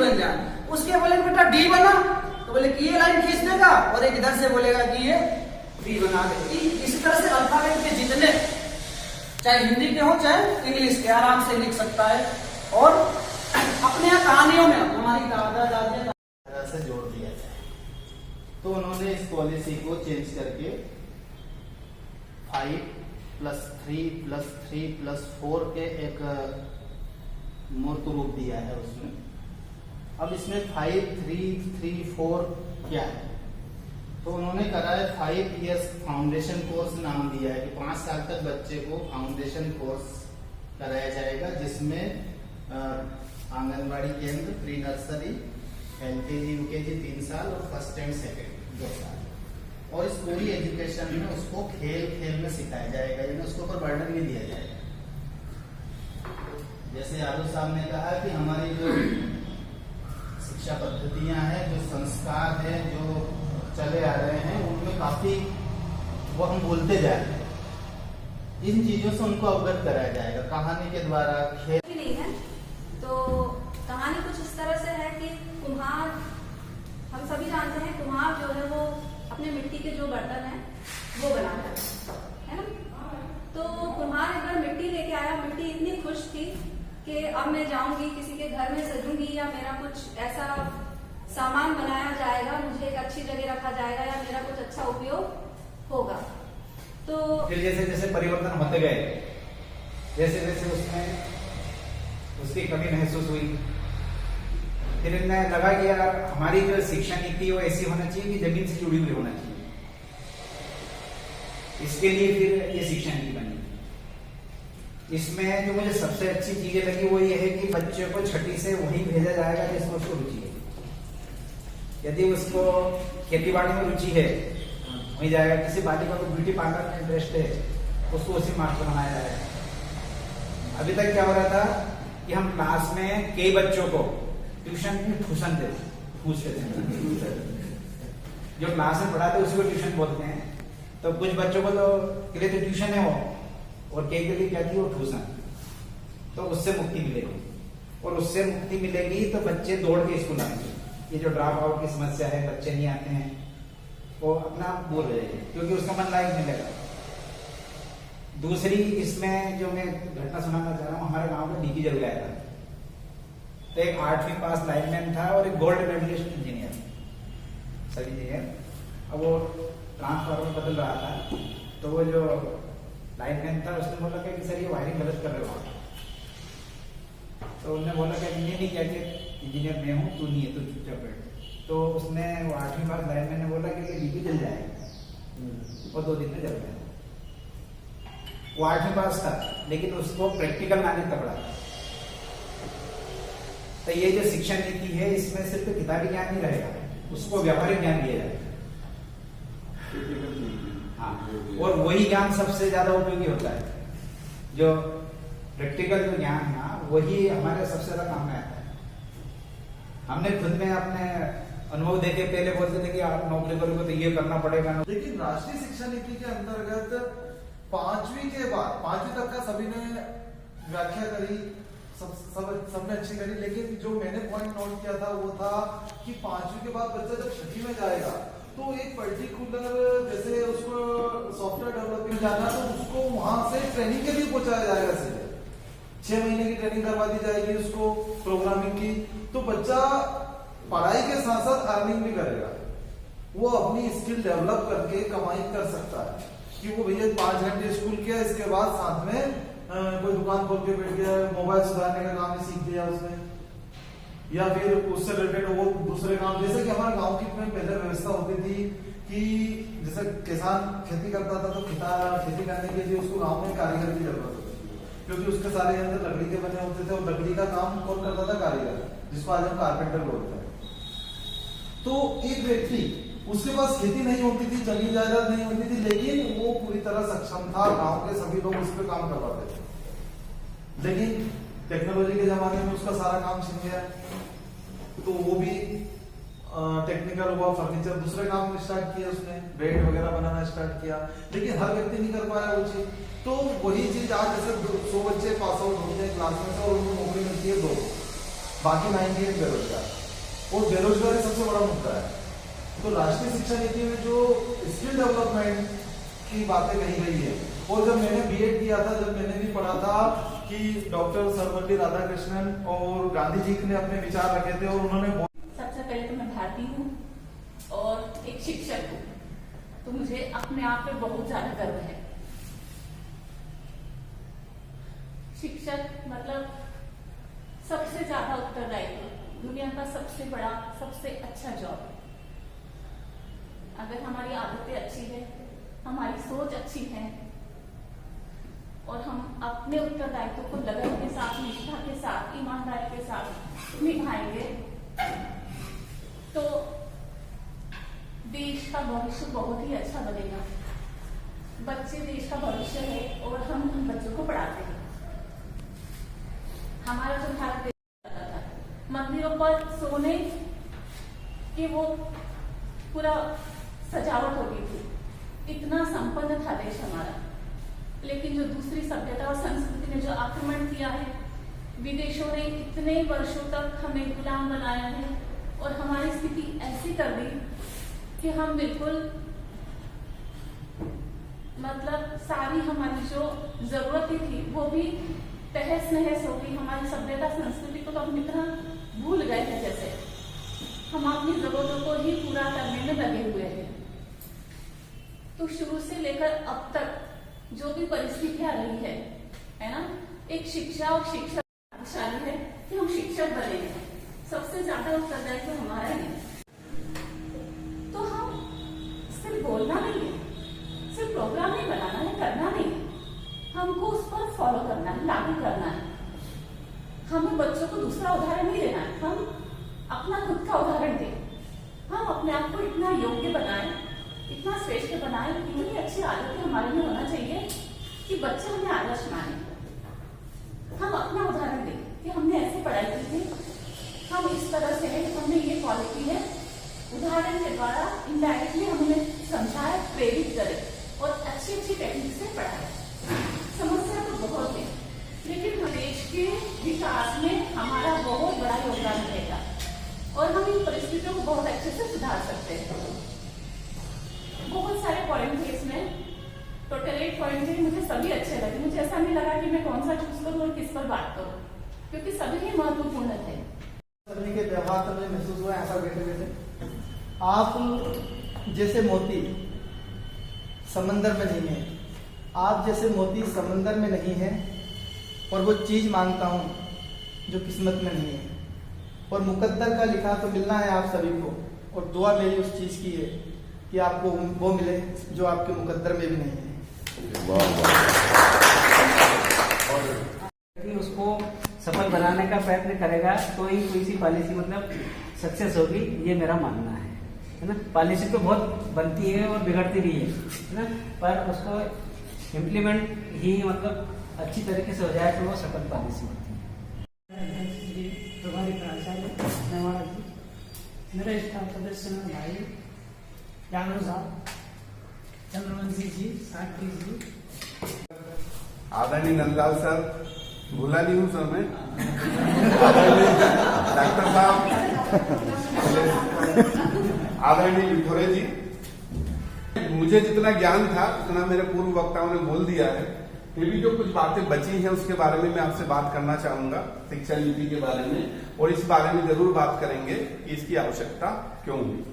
बन जाए। उसके बोले बेटा डी बना, तो बोले कि ये लाइन खींच देगा और एक इधर से बोलेगा कि ये डी बना दे। इसी तरह से अल्फाबेट के जितने चाहे हिंदी के हो चाहे इंग्लिश के आराम से लिख सकता है। और अपने यहाँ कहानियों में हमारी दादा दादी तरह से जोड़ दिया जाए। तो उन्होंने इस पॉलिसी को चेंज करके 5+3+3+4 के एक मूर्त रूप दिया है उसमें। अब इसमें 5, 3, 3, 4 क्या है, तो उन्होंने करा है 5 years फाउंडेशन कोर्स नाम दिया है कि 5 साल तक बच्चे को फाउंडेशन कोर्स कराया जाएगा, जिसमें आंगनबाड़ी केंद्र, प्री नर्सरी, LKG, UKG 3 साल और फर्स्ट एंड सेकेंड 2 साल। और इस पूरी एजुकेशन में उसको खेल खेल में सिखाया जाएगा, यानी उसके ऊपर बर्डन नहीं दिया जाएगा। जैसे यादव साहब ने कहा कि हमारी जो शिक्षा पद्धतियां हैं, जो संस्कार हैं, जो चले आ रहे हैं, उनमें काफी वो हम भूलते जा रहे हैं। इन चीजों से उनको अवगत कराया जाएगा कहानी के द्वारा, खेल भी नहीं है। तो कहानी कुछ इस तरह से है कि कुम्हार, हम सभी जानते हैं कुम्हार जो है वो अपने मिट्टी के जो बर्तन है वो बनाता है ना। तो कुम्हार एक बार मिट्टी लेके आया, मिट्टी इतनी खुश थी कि अब मैं जाऊंगी किसी के घर में सजूंगी या मेरा कुछ ऐसा सामान बनाया जाएगा, मुझे एक अच्छी जगह रखा जाएगा या मेरा कुछ अच्छा उपयोग होगा। तो फिर जैसे जैसे परिवर्तन होते गए, जैसे जैसे उसमें उसकी कमी महसूस हुई, फिर इन्हें लगा कि यार हमारी जो शिक्षा नीति वो ऐसी होना चाहिए कि जमीन से जुड़ी हुई होना चाहिए। इसके लिए फिर ये शिक्षा नीति बनी। इसमें जो मुझे सबसे अच्छी चीजें लगी वो ये है कि बच्चे को छठी से वहीं भेजा जाएगा जिसमें उसको रुचि है। यदि उसको खेती बाड़ी में रुचि है वहीं जाएगा। किसी बालिका को ब्यूटी पार्लर में इंटरेस्ट है, उसको उसी मास्टर बनाया जाएगा। अभी तक क्या हो रहा था कि हम क्लास में कई बच्चों को ट्यूशन में ट्यूशन पूछते थे, जो क्लास में पढ़ाते उसी को ट्यूशन बोलते हैं। तो कुछ बच्चों को तो के लिए तो ट्यूशन है वो, और कई के लिए क्या थी वो ट्यूशन। तो उससे मुक्ति मिलेगी, और उससे मुक्ति मिलेगी तो बच्चे दौड़ के स्कूल आएंगे। ये जो ड्रॉप आउट की समस्या है, बच्चे नहीं आते हैं, वो अपना आप दूर रहेंगे क्योंकि उसका मन लायक मिलेगा। दूसरी इसमें जो मैं घटना सुनाना चाह रहा हूँ, हमारे गांव में डीपी जल गया था। तो एक 8वीं पास लाइनमैन था और एक गोल्ड मेडलिस्ट इंजीनियर, सब इंजीनियर। अब वो ट्रांसफार्मर बदल रहा था, तो वो जो लाइनमैन था उसने बोला कि सर ये वायरिंग गलत कर रहे हो आप। तो उन्होंने बोला कि नहीं क्या कि इंजीनियर मैं हूँ, तू नहीं है, तू चुपचाप बैठ। तो उसने वो 8वीं पास लाइनमैन ने बोला कि डीपी जल जाएगा, और 2 दिन में जल गया। वो 8वीं पास था, लेकिन उसको प्रैक्टिकल नॉलेज तगड़ा था। तो ये जो शिक्षा नीति है, इसमें सिर्फ किताबी ज्ञान नहीं रहेगा, उसको व्यावहारिक ज्ञान दिया जाएगा। हाँ, और वही ज्ञान सबसे ज्यादा उपयोगी होता है। जो प्रैक्टिकल जो ज्ञान है ना, वही हमारे सबसे ज्यादा काम में आता है। हमने खुद में अपने अनुभव देखे, पहले बोलते थे कि आप नौकरी करोगे तो ये करना पड़ेगा। लेकिन राष्ट्रीय शिक्षा नीति के अंतर्गत 5वीं के बाद 5वीं तक का सभी ने व्याख्या करी, सबने अच्छी करी। लेकिन जो मैंने पॉइंट नोट किया था वो था कि 5वीं के बाद बच्चा जब छठी में जाएगा तो एक पर्टिकुलर, जैसे उसको सॉफ्टवेयर डेवलपमेंट जाना, तो उसको वहां से ट्रेनिंग के लिए पहुंचाया जाएगा। सीधे 6 महीने की ट्रेनिंग करवा दी जाएगी उसको प्रोग्रामिंग की। तो बच्चा पढ़ाई के साथ साथ अर्निंग भी करेगा, वो अपनी स्किल डेवलप करके कमाई कर सकता है। कि वो भैया 5 घंटे स्कूल किया, इसके बाद साथ में कोई दुकान खोल के बैठ गया, मोबाइल सुधारने का काम ही सीख लिया उसने, या फिर उससे रिलेटेड वो दूसरे काम। जैसे कि हमारे गांव की पहले व्यवस्था होती थी कि जैसे किसान खेती करता था, तो खेती करने के लिए उसको गांव में कारीगर की जरूरत होती थी, क्योंकि उसके सारे यंत्र लकड़ी के बने होते थे, और लकड़ी का काम कौन करता था? कारीगर, जिसको आज हम कारपेंटर बोलते हैं। तो एक व्यक्ति, उसके पास खेती नहीं होती थी, जमीन जायदाद नहीं होती थी, लेकिन वो पूरी तरह सक्षम था, गांव के सभी लोग उस पर काम करवाते थे। लेकिन टेक्नोलॉजी के जमाने में उसका सारा काम छिन गया, तो वो भी टेक्निकल हुआ, फर्नीचर, दूसरे काम स्टार्ट किया उसने, बेड वगैरह बनाना स्टार्ट किया। लेकिन हर व्यक्ति नहीं कर पाया वो चीज। तो वही चीज आज जैसे 100 बच्चे पास आउट होते हैं क्लास में से और उनको नौकरी मिलती है 2, बाकी 98 बेरोजगार, और बेरोजगारी सबसे बड़ा मुद्दा है। तो राष्ट्रीय शिक्षा नीति में जो स्किल डेवलपमेंट की बातें कही गई है, और जब मैंने बीएड किया था, जब मैंने भी पढ़ा था कि डॉक्टर सर्वपल्ली राधाकृष्णन और गांधी जी ने अपने विचार रखे थे, और उन्होंने सबसे पहले तो मैं भारतीय हूँ और एक शिक्षक हूँ, तो मुझे अपने आप पे बहुत ज्यादा गर्व है। शिक्षक मतलब सबसे ज्यादा उत्तरदायित्व, दुनिया का सबसे बड़ा, सबसे अच्छा जॉब। अगर हमारी आदतें अच्छी है, हमारी सोच अच्छी है और हम अपने उत्तरदायित्व को लगन के साथ, निष्ठा के साथ, ईमानदारी के साथ निभाएंगे तो देश का भविष्य बहुत ही अच्छा बनेगा। बच्चे देश का भविष्य है और हम उन बच्चों को पढ़ाते हैं। हमारा जो भारत देश था, मंदिरों पर सोने की वो पूरा सजावट होती थी, इतना संपन्न था देश हमारा। लेकिन जो दूसरी सभ्यता और संस्कृति ने जो आक्रमण किया है, विदेशों ने इतने वर्षों तक हमें गुलाम बनाया है और हमारी स्थिति ऐसी कर दी कि हम बिल्कुल मतलब सारी हमारी जो जरूरतें थी वो भी तहस नहस हो गई। हमारी सभ्यता संस्कृति को तो हम इतना भूल गए हैं, जैसे हम अपनी जरूरतों को ही पूरा करने में लगे हुए हैं। तो शुरू से लेकर अब तक जो भी परिस्थितियां रही है ना, एक शिक्षा और शिक्षा भाग्यशाली है कि हम शिक्षक बने हैं। सबसे ज्यादा उत्तरदायित्व हमारा है। तो हम सिर्फ बोलना नहीं है, सिर्फ प्रोग्राम नहीं बनाना है, करना नहीं है, हमको उस पर फॉलो करना है, लागू करना है। हमें बच्चों को दूसरा उदाहरण नहीं देना है, हम अपना खुद का उदाहरण दें। हम अपने आप को इतना योग्य बनाएं, इतना श्रेष्ठ बनाएं, इतनी अच्छी आदतें हमारे में होना चाहिए कि बच्चे हमें आदर्श माने। हम अपना उदाहरण दें कि हमने ऐसे पढ़ाई की थी, हम इस तरह से है, हमने ये क्वालिटी है। उदाहरण के द्वारा इनडायरेक्टली हमें समझाए, प्रेरित करे और अच्छी अच्छी टेक्निक से पढ़ाए। समस्या तो बहुत है, लेकिन देश के विकास में हमारा बहुत बड़ा योगदान रहेगा और हम इन परिस्थितियों को बहुत अच्छे से सुधार सकते हैं। बहुत सारे पॉइंट थे इसमें, टोटल 8 पॉइंट थे, मुझे सभी अच्छे लगे। मुझे ऐसा नहीं लगा कि मैं कौन सा चूज करूँ और किस पर बात करूँ, क्योंकि सभी ही महत्वपूर्ण थे। करने के व्यवहार से मुझे महसूस हुआ ऐसा बैठे बैठे, आप जैसे मोती समंदर में नहीं है, आप जैसे मोती समंदर में नहीं है, और वो चीज मांगता हूँ जो किस्मत में नहीं है, और मुकद्दर का लिखा तो मिलना है आप सभी को, और दुआ मेरी उस चीज की है कि आपको वो मिले जो आपके मुकद्दर में भी नहीं है। उसको सफल बनाने का प्रयत्न करेगा तो ही कोई सी पॉलिसी मतलब सक्सेस होगी, ये मेरा मानना है ना। पॉलिसी तो बहुत बनती है और बिगड़ती भी है ना, पर उसको इम्प्लीमेंट ही मतलब अच्छी तरीके से हो जाए तो वो सफल पॉलिसी होती है। प्रभारी प्राचार्य नेवाड़ा जी, मेरे स्टाफ सदस्य में भाई यादव साहब, चंद्रवंशी जी, साक्षी जी, आदरणीय नंदलाल सर, भूला नहीं हूँ सर मैं, आदरणीय डॉक्टर साहब, आदरणीय लिथोरे जी, मुझे जितना ज्ञान था उतना मेरे पूर्व वक्ताओं ने बोल दिया है। फिर भी जो कुछ बातें बची हैं उसके बारे में मैं आपसे बात करना चाहूंगा, शिक्षा नीति के बारे में, और इस बारे में जरूर बात करेंगे कि इसकी आवश्यकता क्यों हुई।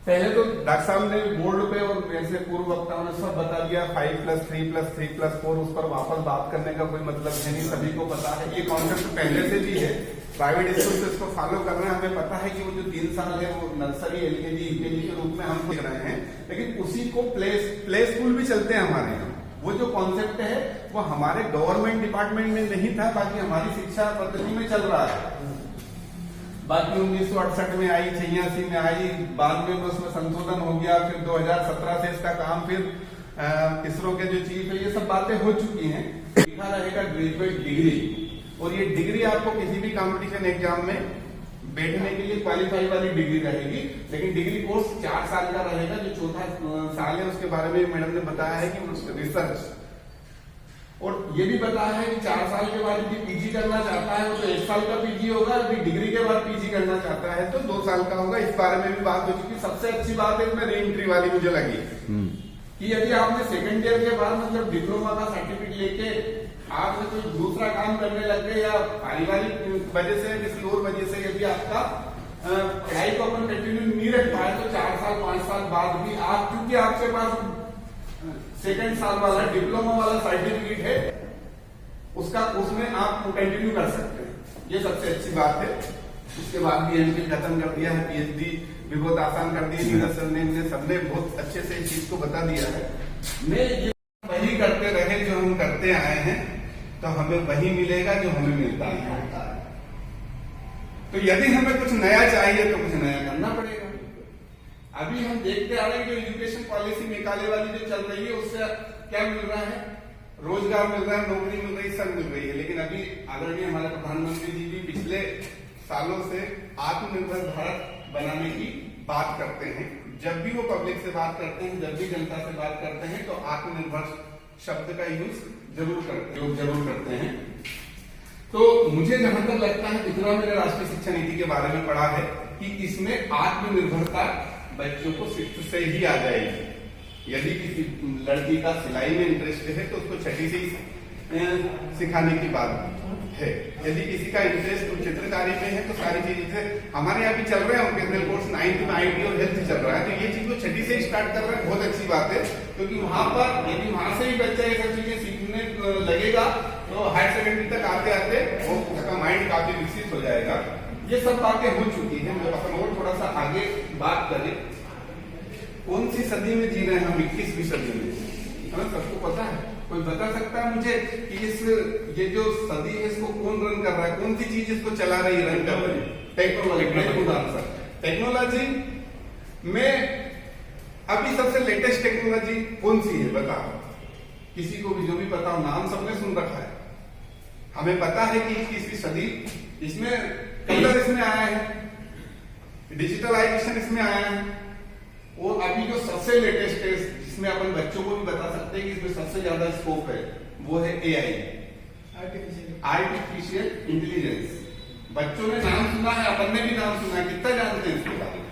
पहले तो डॉक्टर साहब ने बोर्ड पे और वैसे पूर्व वक्ताओं ने सब बता दिया, 5+3+3+4, उस पर वापस बात करने का कोई मतलब है नहीं, सभी को पता है। ये कॉन्सेप्ट पहले से भी है, प्राइवेट स्कूल से इसको फॉलो कर रहे हैं। हमें पता है कि वो जो 3 साल है वो नर्सरी, LKG, UKG के रूप में हम देख रहे हैं, लेकिन उसी को प्ले स्कूल भी चलते हैं हमारे यहाँ। वो जो कॉन्सेप्ट है वो हमारे गवर्नमेंट डिपार्टमेंट में नहीं था, बाकी हमारी शिक्षा पद्धति में चल रहा है। बाकी 1968 में आई, 86 में आई, बाद में उसमें संशोधन हो गया, फिर 2017 से इसका काम, फिर इसरो के जो चीफ है, ये सब बातें हो चुकी हैं। लिखा रहेगा ग्रेजुएट डिग्री, और ये डिग्री आपको किसी भी कंपटीशन एग्जाम में बैठने के लिए क्वालिफाई वाली डिग्री रहेगी, लेकिन डिग्री कोर्स 4 साल का रहेगा। जो चौथा साल है उसके बारे में मैडम ने बताया है कि रिसर्च, और ये भी बताया है कि 4 साल के बाद यदि पीजी करना चाहता है तो 1 साल का पीजी होगा, यदि डिग्री के बाद पीजी करना चाहता है तो 2 साल का होगा। इस बारे में भी बात हो चुकी। सबसे अच्छी बात है इसमें री-एंट्री वाली मुझे लगी कि यदि आपने सेकंड ईयर के बाद मतलब डिप्लोमा का सर्टिफिकेट लेके आपने कोई दूसरा काम करने लग गए या पारिवारिक वजह से किसी और वजह से यदि आपका पढ़ाई को अपन कंटिन्यू नहीं रख पाए तो 4 साल 5 साल बाद भी आप, क्योंकि आपके पास सेकंड साल वाला डिप्लोमा वाला सर्टिफिकेट है, उसका उसमें आप कंटिन्यू कर सकते हैं। ये सबसे अच्छी बात है। उसके बाद भी एमफिल खत्म कर दिया है, पीएचडी भी बहुत आसान कर दी है। सर ने सबने बहुत अच्छे से इस चीज को बता दिया है। मैं ये वही करते रहे जो हम करते आए हैं तो हमें वही मिलेगा जो हमें मिलता है। तो यदि हमें कुछ नया चाहिए तो कुछ नया करना पड़ेगा। अभी हम देखते आ रहे हैं जो एजुकेशन पॉलिसी निकाले वाली जो चल रही है उससे क्या मिल रहा है, रोजगार मिल रहा है, नौकरी मिल रही है, सब मिल रही है। लेकिन अभी आदरणीय हमारे प्रधानमंत्री जी भी पिछले सालों से आत्मनिर्भर भारत बनाने की बात करते हैं। जब भी वो पब्लिक से बात करते हैं, जब भी जनता से बात करते हैं तो आत्मनिर्भर शब्द का यूज जरूर करते हैं। तो मुझे जहां तक लगता है, जितना मैंने राष्ट्रीय शिक्षा नीति के बारे में पढ़ा है कि इसमें आत्मनिर्भरता बच्चों को 6 से ही आ जाएगी। यदि किसी लड़की का सिलाई में इंटरेस्ट है तो उसको 6ठी से ही सिखाने की बात है। यदि किसी का इंटरेस्ट चित्रकारी में है तो सारी चीजें हमारे यहाँ भी चल रहे हैं। वोकेशनल कोर्स 9th में IT और हेल्थ चल रहा है, तो ये चीज को 6ठी से स्टार्ट कर रहे हैं, बहुत अच्छी बात है। क्योंकि वहां पर यदि वहां से ही बच्चा ये सब चीजें सीखने लगेगा तो हायर सेकेंडरी तक आते आते उसका माइंड काफी विकसित हो जाएगा। ये सब बातें हो चुकी है। अपन और थोड़ा सा आगे बात करें, कौन सी सदी में जी रहे हैं हम? 21वीं सदी में। हमें सबको पता है, कोई बता सकता है मुझे कि ये जो सदी है इसको कौन रन कर रहा है, कौन सी चीज इसको चला रही है, रन कर रही है? टेक्नोलॉजी। टेक्नोलॉजी में अभी सबसे लेटेस्ट टेक्नोलॉजी कौन सी है बताओ? किसी को भी जो भी पता हो, नाम सबने सुन रखा है। हमें पता है कि 21वीं सदी, इसमें कलर इसमें आया है, डिजिटलाइजेशन इसमें आया है, और अभी जो सबसे लेटेस्ट है जिसमें अपन बच्चों को भी बता सकते हैं कि इसमें सबसे ज्यादा स्कोप है, वो है AI, आर्टिफिशियल इंटेलिजेंस। बच्चों ने नाम सुना है, अपन ने भी नाम सुना है, कितना जानते हैं इसके बारे में?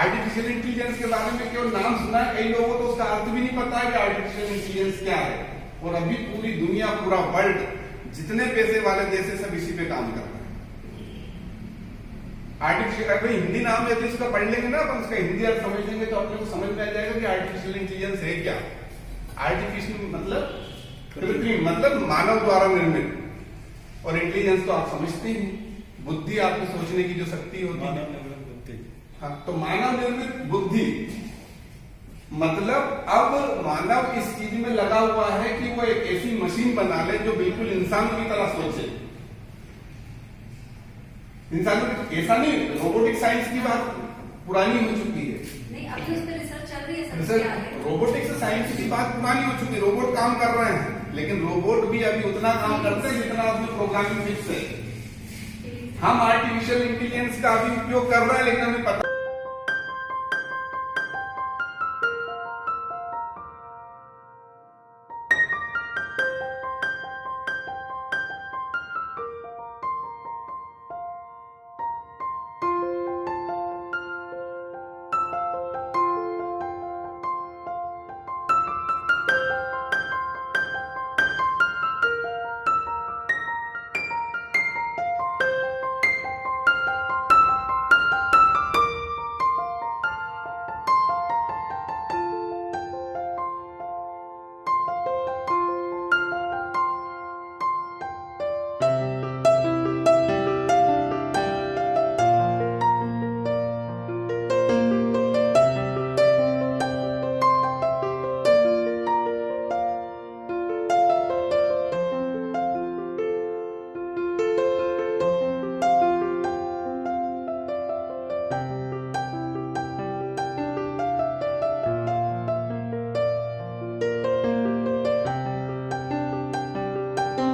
आर्टिफिशियल इंटेलिजेंस के बारे में केवल नाम सुना है, कई लोगों को तो उसका अर्थ भी नहीं पता है कि आर्टिफिशियल इंटेलिजेंस क्या है। और अभी पूरी दुनिया, पूरा वर्ल्ड, जितने पैसे वाले देश है सब इसी पे काम कर रहे हैं। आर्टिफिशियल, अगर हिंदी नाम यदि उसका पढ़ लेंगे ना अपन, उसका हिंदी अर्थ समझ लेंगे तो अपने को समझ में आ जाएगा कि आर्टिफिशियल इंटेलिजेंस है क्या। आर्टिफिशियल मतलब कृत्रिम, मतलब मानव द्वारा निर्मित, और इंटेलिजेंस तो आप समझते ही, बुद्धि, आपकी सोचने की जो शक्ति होती है। हाँ, तो मानव निर्मित बुद्धि मतलब अब मानव इस चीज में लगा हुआ है कि वो एक ऐसी मशीन बना ले जो बिल्कुल इंसानों की तरह सोचे। इंसानों की ऐसा नहीं, रोबोटिक साइंस की बात पुरानी हो चुकी है। नहीं, अभी उस पर रिसर्च चल रही है, सब रोबोटिक्स साइंस की बात पुरानी हो चुकी है। रोबोट काम कर रहे हैं, लेकिन रोबोट भी अभी उतना काम करते हैं जितना उसमें प्रोग्रामिंग फिक्स है। हम आर्टिफिशियल इंटेलिजेंस का अभी उपयोग कर रहे हैं, लेकिन हमें पता